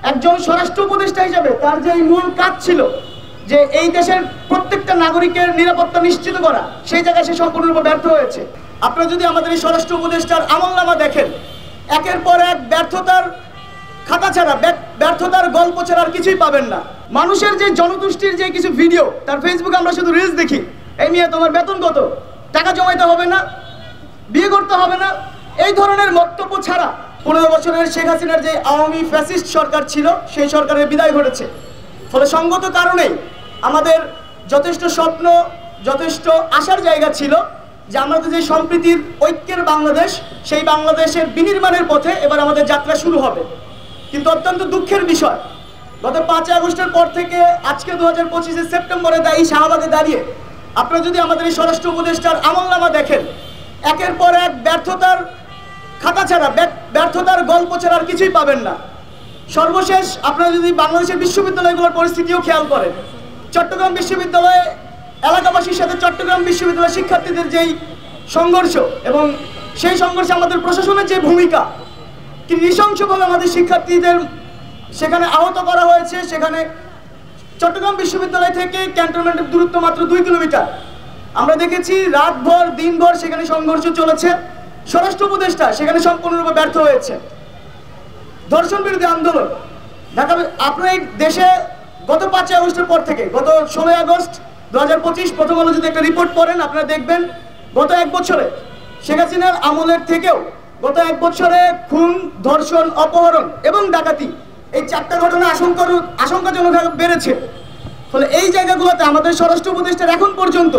একজন স্বরাষ্ট্র উপদেষ্টা হিসেবে তার যে মূল কাজ ছিল যে এই দেশের প্রত্যেকটা নাগরিকের নিরাপত্তা নিশ্চিত করা, সেই জায়গায় সে সম্পূর্ণরূপে ব্যর্থ হয়েছে। আপনারা যদি আমাদের এই স্বরাষ্ট্র উপদেষ্টার আমলনামা দেখেন, একের পর এক ব্যর্থতার খাতা ছাড়া, ব্যর্থতার গল্প ছাড়া আর কিছুই পাবেন না। মানুষের যে জনতুষ্টির যে কিছু ভিডিও, তার ফেসবুকে আমরা শুধু রিলস দেখি, এই মেয়ে তোমার বেতন কত, টাকা জমাইতে হবে না, বিয়ে করতে হবে না, এই ধরনের বক্তব্য ছাড়া 15 বছরের শেখ হাসিনার যে আওয়ামী ফ্যাসিস্ট সরকার ছিল, সেই সরকারের বিদায় ঘটেছে। ফলে সঙ্গত কারণেই আমাদের যথেষ্ট স্বপ্ন, যথেষ্ট আশার জায়গা ছিল যে আমাদের যে সম্প্রীতির ঐক্যের বাংলাদেশ, সেই বাংলাদেশের বিনির্মাণের পথে এবার আমাদের যাত্রা শুরু হবে। কিন্তু অত্যন্ত দুঃখের বিষয়, গত 5 আগস্টের পর থেকে আজকে 2025 সেপ্টেম্বরে এই শাহবাগে দাঁড়িয়ে আপনারা যদি আমাদের এই স্বরাষ্ট্র উপদেষ্টার আমলনামা দেখেন, একের পর এক ব্যর্থতার খাতা ছাড়া, ব্যর্থতার গল্প ছাড়া আর কিছুই পাবেন না। সর্বশেষ আপনারা যদি বাংলাদেশের বিশ্ববিদ্যালয়গুলোর পরিস্থিতিও খেয়াল করেন, চট্টগ্রাম বিশ্ববিদ্যালয়ে এলাকাবাসীর সাথে চট্টগ্রাম বিশ্ববিদ্যালয়ের শিক্ষার্থীদের যেই সংঘর্ষ, এবং সেই সংঘর্ষে আমাদের প্রশাসনের যে ভূমিকা, কি নৃশংসভাবে আমাদের শিক্ষার্থীদের সেখানে আহত করা হয়েছে। সেখানে চট্টগ্রাম বিশ্ববিদ্যালয় থেকে ক্যান্টনমেন্টের দূরত্ব মাত্র 2 কিলোমিটার। আমরা দেখেছি রাতভর দিনভর সেখানে সংঘর্ষ চলেছে। স্বরাষ্ট্র উপদেষ্টা সেখানে সম্পূর্ণরূপে ব্যর্থ হয়েছে। ধর্ষণ বিরোধী আন্দোলন ঢাকা, আপনার এই দেশে গত 5 আগস্টের পর থেকে গত 16 আগস্ট 2025 প্রথম আলো যদি একটা রিপোর্ট পড়েন, আপনারা দেখবেন গত 1 বছরে শেখ হাসিনার আমলের থেকেও গত 1 বছরে খুন, ধর্ষণ, অপহরণ এবং ডাকাতি, এই 4টা ঘটনা আশঙ্কাজনকভাবে বেড়েছে। ফলে এই জায়গাগুলোতে আমাদের স্বরাষ্ট্র উপদেষ্টার এখন পর্যন্ত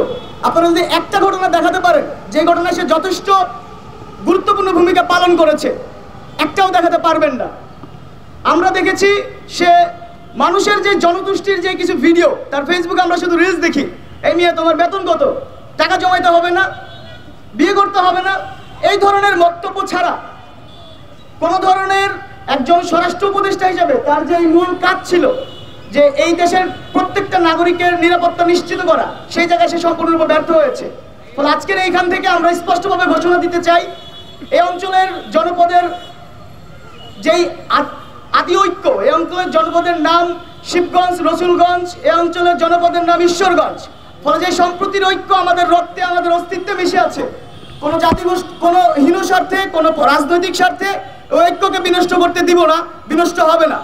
আপনারা যদি একটা ঘটনা দেখাতে পারেন যে ঘটনায় সে যথেষ্ট গুরুত্বপূর্ণ ভূমিকা পালন করেছে, একটাও দেখাতে পারবেন না। আমরা দেখেছি সে মানুষের যে জনতুষ্টির যে কিছু ভিডিও, তার ফেসবুকে আমরা শুধু রিলস দেখি, এই মেয়ে তোমার বেতন কত, টাকা জমাইতে হবে না, বিয়ে করতে হবে না, এই ধরনের বক্তব্য ছাড়া কোনো ধরনের একজন স্বরাষ্ট্র উপদেষ্টা হিসেবে তার যে মূল কাজ ছিল যে এই দেশের প্রত্যেকটা নাগরিকের নিরাপত্তা নিশ্চিত করা, সেই জায়গায় সে সম্পূর্ণরূপে ব্যর্থ হয়েছে। ফলে আজকের এইখান থেকে আমরা স্পষ্টভাবে ঘোষণা দিতে চাই, এই অঞ্চলের জনপদের যেই আদি ঐক্য, এই অঞ্চলের জনপদের নাম শিবগঞ্জ, রসুলগঞ্জ, এই অঞ্চলের জনপদের নাম ঈশ্বরগঞ্জ। ফলে যে সম্প্রীতির ঐক্য আমাদের রক্তে, আমাদের অস্তিত্বে মিশে আছে, কোনো জাতিগোষ্ঠী, কোনো হীন স্বার্থে, কোনো রাজনৈতিক স্বার্থে ঐক্যকে বিনষ্ট করতে দিব না, বিনষ্ট হবে না।